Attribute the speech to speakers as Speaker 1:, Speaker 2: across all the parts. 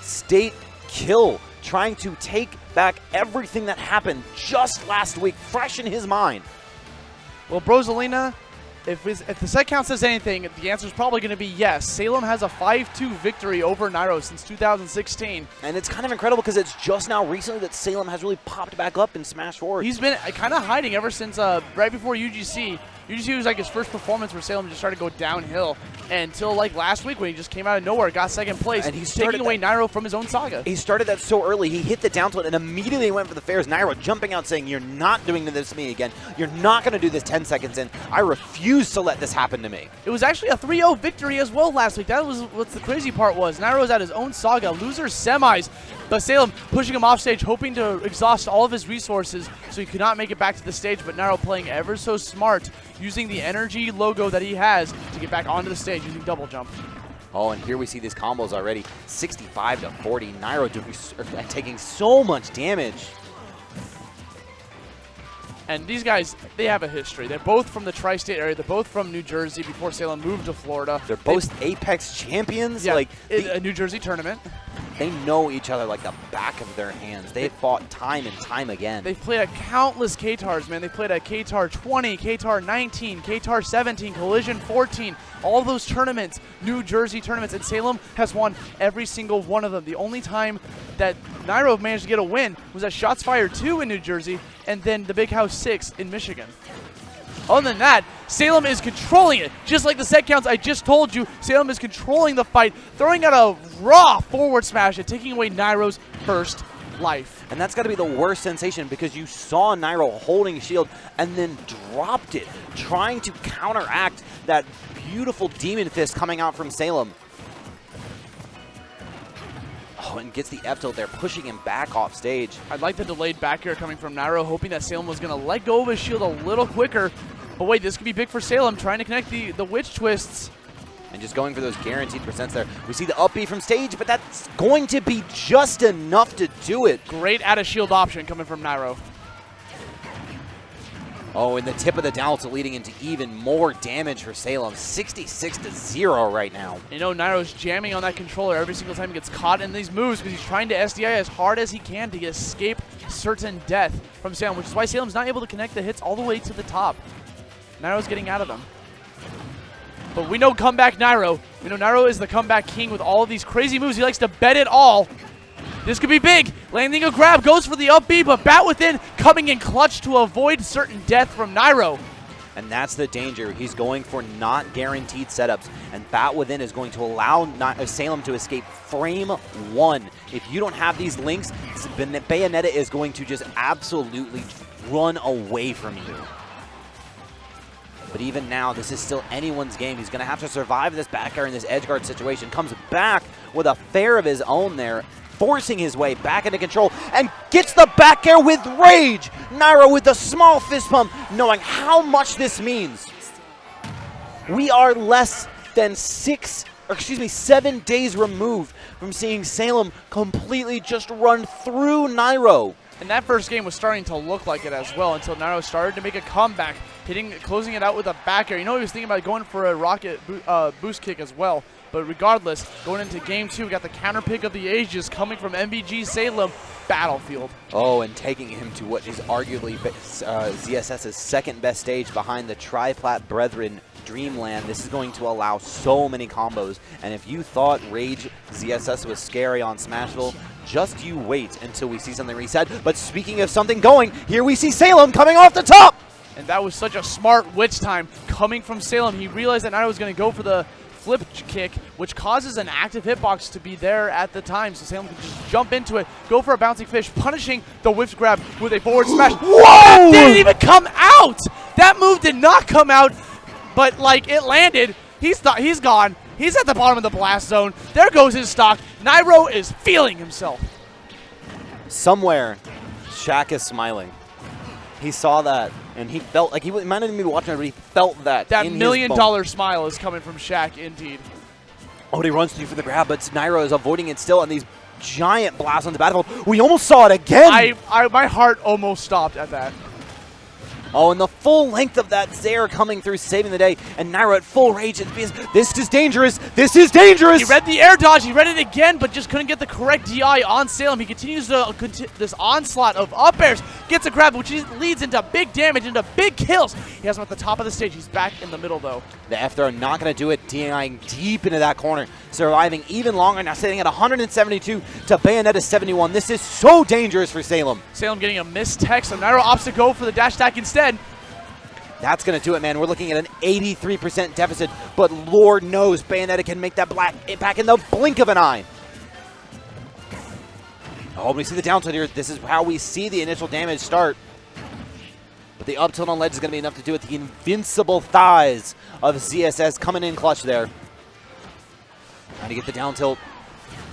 Speaker 1: state kill, trying to take back everything that happened just last week, fresh in his mind.
Speaker 2: Well, Brozolina, if the set count says anything, the answer is probably going to be yes. Salem has a 5-2 victory over Nairo since 2016.
Speaker 1: And it's kind of incredible because it's just now recently that Salem has really popped back up in Smash 4.
Speaker 2: He's been kind of hiding ever since right before UGC. UGC was like his first performance where Salem just started to go downhill until like last week when he just came out of nowhere, got second place,
Speaker 1: and he's
Speaker 2: taking away Nairo from his own saga.
Speaker 1: He started that so early. He hit the down tilt and immediately went for the fares. Nairo jumping out saying, "You're not doing this to me again. You're not going to do this 10 seconds in. I refuse to let this happen to me."
Speaker 2: It was actually a 3-0 victory as well last week. That was what the crazy part was. Nairo was at his own saga, loser semis, but Salem pushing him off stage, hoping to exhaust all of his resources so he could not make it back to the stage, but Nairo playing ever so smart, using the energy logo that he has to get back onto the stage using double jump.
Speaker 1: Oh, and here we see these combos already. 65-40. Nairo taking so much damage.
Speaker 2: And these guys, they have a history. They're both from the tri-state area. They're both from New Jersey before Salem moved to Florida.
Speaker 1: They're both Apex champions.
Speaker 2: Yeah,
Speaker 1: like
Speaker 2: a New Jersey tournament.
Speaker 1: They know each other like the back of their hands. They've fought time and time again.
Speaker 2: They've played at countless KTARs, man. They played at KTAR 20, KTAR 19, KTAR 17, Collision 14. All of those tournaments, New Jersey tournaments, and Salem has won every single one of them. The only time that Nairo managed to get a win was at Shots Fired 2 in New Jersey, and then the Big House 6 in Michigan. Other than that, Salem is controlling it. Just like the set counts I just told you, Salem is controlling the fight, throwing out a raw forward smash and taking away Nairo's first life.
Speaker 1: And that's got to be the worst sensation because you saw Nairo holding shield and then dropped it, trying to counteract that beautiful demon fist coming out from Salem. Oh, and gets the F tilt there, pushing him back off stage.
Speaker 2: I like the delayed back air coming from Nairo, hoping that Salem was going to let go of his shield a little quicker. But wait, this could be big for Salem, trying to connect the witch twists.
Speaker 1: And just going for those guaranteed percents there. We see the up B from stage, but that's going to be just enough to do it.
Speaker 2: Great out of shield option coming from Nairo.
Speaker 1: Oh, and the tip of the down tilt leading into even more damage for Salem. 66-0 right now.
Speaker 2: You know, Nairo's jamming on that controller every single time he gets caught in these moves because he's trying to SDI as hard as he can to escape certain death from Salem, which is why Salem's not able to connect the hits all the way to the top. Nairo's getting out of them. But we know comeback Nairo. We know Nairo is the comeback king with all of these crazy moves. He likes to bet it all. This could be big. Landing a grab, goes for the up B, but Bat Within coming in clutch to avoid certain death from Nairo.
Speaker 1: And that's the danger. He's going for not guaranteed setups. And Bat Within is going to allow Salem to escape frame one. If you don't have these links, Bayonetta is going to just absolutely run away from you. But even now, this is still anyone's game. He's going to have to survive this back air in this edge guard situation. Comes back with a fair of his own there, forcing his way back into control, and gets the back air with rage. Nairo with the small fist pump, knowing how much this means. We are less than 7 days removed from seeing Salem completely just run through Nairo.
Speaker 2: And that first game was starting to look like it as well until Nairo started to make a comeback, closing it out with a back air. You know, he was thinking about going for a rocket boost kick as well. But regardless, going into game 2, we got the counter pick of the ages coming from MVG Salem Battlefield.
Speaker 1: Oh, and taking him to what is arguably ZSS's second best stage behind the Triplat Brethren Dreamland. This is going to allow so many combos. And if you thought Rage ZSS was scary on Smashville, just you wait until we see something reset. But speaking of something going, here we see Salem coming off the top.
Speaker 2: And that was such a smart witch time coming from Salem. He realized that Nairo was going to go for the flip kick, which causes an active hitbox to be there at the time, so Salem can just jump into it, go for a bouncing fish, punishing the whiff grab with a forward smash.
Speaker 1: Whoa!
Speaker 2: That didn't even come out! That move did not come out, but like it landed. He's gone. He's at the bottom of the blast zone. There goes his stock. Nairo is feeling himself.
Speaker 1: Somewhere, Shaq is smiling. He saw that, and he felt like he might not even be watching it, but he felt that.
Speaker 2: That $1 million smile is coming from Shaq, indeed.
Speaker 1: Oh, he runs through for the grab, but Nairo is avoiding it still on these giant blasts on the battlefield. We almost saw it again.
Speaker 2: My heart almost stopped at that.
Speaker 1: Oh, and the full length of that Zair coming through, saving the day, and Nairo at full rage. This is dangerous. This is dangerous.
Speaker 2: He read the air dodge. He read it again, but just couldn't get the correct DI on Salem. He continues this onslaught of up airs, gets a grab, which leads into big damage, into big kills. He has him at the top of the stage. He's back in the middle, though.
Speaker 1: The F throw not going to do it, DIing deep into that corner, surviving even longer, now sitting at 172 to Bayonetta 71. This is so dangerous for Salem.
Speaker 2: Salem getting a missed tech, so Nairo opts to go for the dash attack instead.
Speaker 1: That's going to do it, man. We're looking at an 83% deficit, but Lord knows Bayonetta can make that back in the blink of an eye. Oh, we see the down tilt here. This is how we see the initial damage start. But the up tilt on ledge is going to be enough to do it. The invincible thighs of ZSS coming in clutch there. Trying to get the down tilt.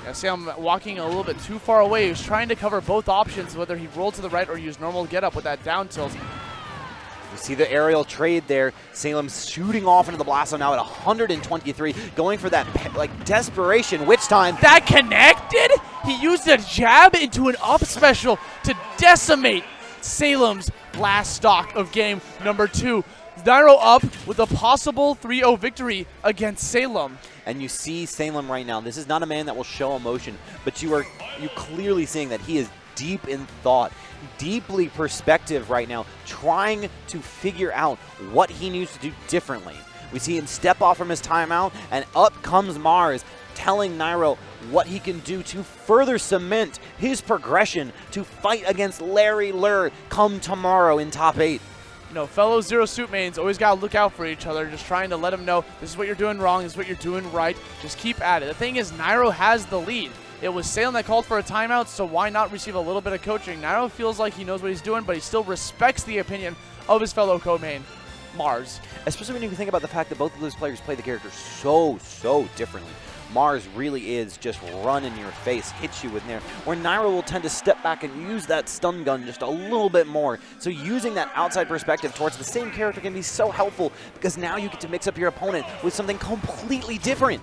Speaker 2: Yeah, Salem walking a little bit too far away. He was trying to cover both options, whether he rolled to the right or used normal get up with that down tilt.
Speaker 1: You see the aerial trade there. Salem shooting off into the blast zone now at 123, going for that desperation witch time.
Speaker 2: That connected? He used a jab into an up special to decimate Salem's last stock of game number 2. Nairo up with a possible 3-0 victory against Salem.
Speaker 1: And you see Salem right now. This is not a man that will show emotion, but you clearly seeing that he is deep in thought, deeply perspective right now, trying to figure out what he needs to do differently. We see him step off from his timeout, and up comes Mars, telling Nairo what he can do to further cement his progression to fight against Larry Lurr come tomorrow in top 8.
Speaker 2: You know, fellow Zero Suit mains always got to look out for each other, just trying to let them know this is what you're doing wrong, this is what you're doing right. Just keep at it. The thing is, Nairo has the lead. It was Salem that called for a timeout, so why not receive a little bit of coaching? Nairo feels like he knows what he's doing, but he still respects the opinion of his fellow co-main, Mars.
Speaker 1: Especially when you think about the fact that both of those players play the character so differently. Mars really is just run in your face, hit you with Nair, where Nairo will tend to step back and use that stun gun just a little bit more. So using that outside perspective towards the same character can be so helpful, because now you get to mix up your opponent with something completely different.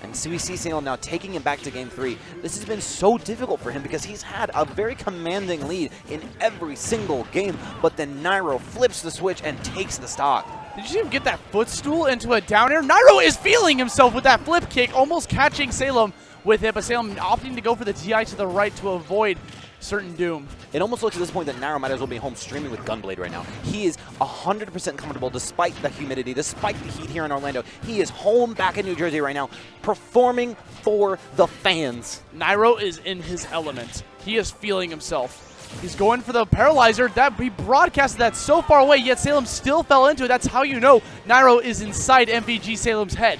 Speaker 1: And so we see Salem now taking him back to game 3. This has been so difficult for him because he's had a very commanding lead in every single game, but then Nairo flips the switch and takes the stock.
Speaker 2: Did you see him get that footstool into a down air? Nairo is feeling himself with that flip kick, almost catching Salem with it, but Salem opting to go for the DI to the right to avoid certain doom.
Speaker 1: It almost looks at this point that Nairo might as well be home streaming with Gunblade right now. He is 100% comfortable despite the humidity, despite the heat here in Orlando. He is home back in New Jersey right now, performing for the fans.
Speaker 2: Nairo is in his element. He is feeling himself. He's going for the paralyzer. That we broadcasted that so far away, yet Salem still fell into it. That's how you know Nairo is inside MVG Salem's head.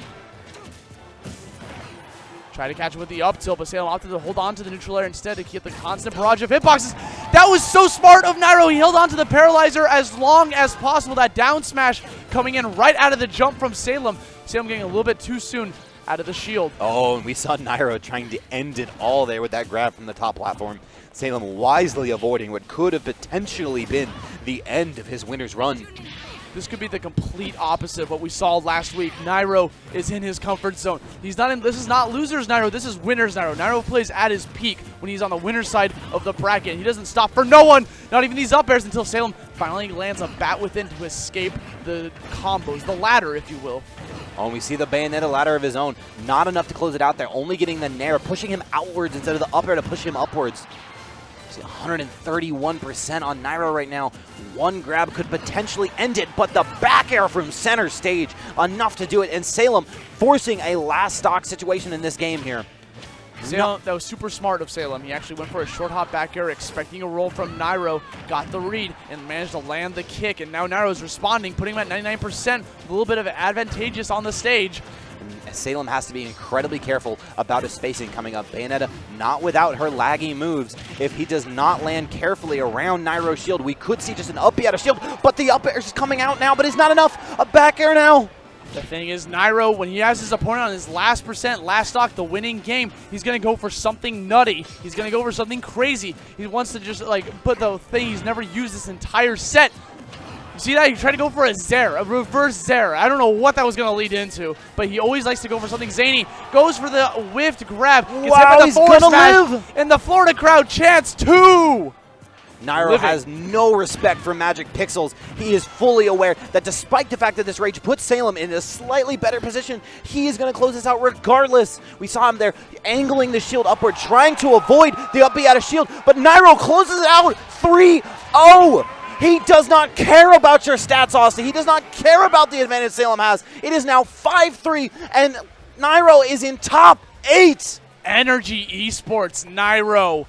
Speaker 2: Try to catch him with the up tilt, but Salem opted to hold on to the neutral air instead to keep the constant barrage of hitboxes. That was so smart of Nairo. He held on to the paralyzer as long as possible. That down smash coming in right out of the jump from Salem. Salem getting a little bit too soon out of the shield.
Speaker 1: Oh, and we saw Nairo trying to end it all there with that grab from the top platform. Salem wisely avoiding what could have potentially been the end of his winner's run.
Speaker 2: This could be the complete opposite of what we saw last week. Nairo is in his comfort zone. He's not in. This is not loser's Nairo. This is winner's Nairo. Nairo plays at his peak when he's on the winner's side of the bracket. He doesn't stop for no one, not even these up airs, until Salem finally lands a bat within to escape the combos, the ladder, if you will.
Speaker 1: Oh, and we see the Bayonetta ladder of his own. Not enough to close it out there. Only getting the Nair, pushing him outwards instead of the up air to push him upwards. 131% on Nairo right now. One grab could potentially end it, but the back air from center stage, enough to do it. And Salem forcing a last stock situation in this game here.
Speaker 2: Salem, that was super smart of Salem. He actually went for a short hop back air, expecting a roll from Nairo, got the read, and managed to land the kick. And now Nairo's responding, putting him at 99%, a little bit of advantageous on the stage.
Speaker 1: And Salem has to be incredibly careful about his spacing coming up. Bayonetta not without her laggy moves. If he does not land carefully around Nairo's shield, we could see just an up B out of shield, but the up air is coming out now, but it's not enough. A back air now.
Speaker 2: The thing is, Nairo, when he has his opponent on his last percent, last stock, the winning game, he's going to go for something nutty. He's going to go for something crazy. He wants to just, put the thing he's never used this entire set. You see that? He tried to go for a Zair, a reverse Zair. I don't know what that was going to lead into, but he always likes to go for something zany. Goes for the whiffed grab. Gets hit by the forward smash, and the Florida crowd chants 2.
Speaker 1: Nairo
Speaker 2: living.
Speaker 1: has no respect for Magic Pixels. He is fully aware that despite the fact that this Rage puts Salem in a slightly better position, he is going to close this out regardless. We saw him there angling the shield upward, trying to avoid the up B out of shield, but Nairo closes it out 3-0. He does not care about your stats, Austin. He does not care about the advantage Salem has. It is now 5-3, and Nairo is in top 8.
Speaker 2: Energy Esports, Nairo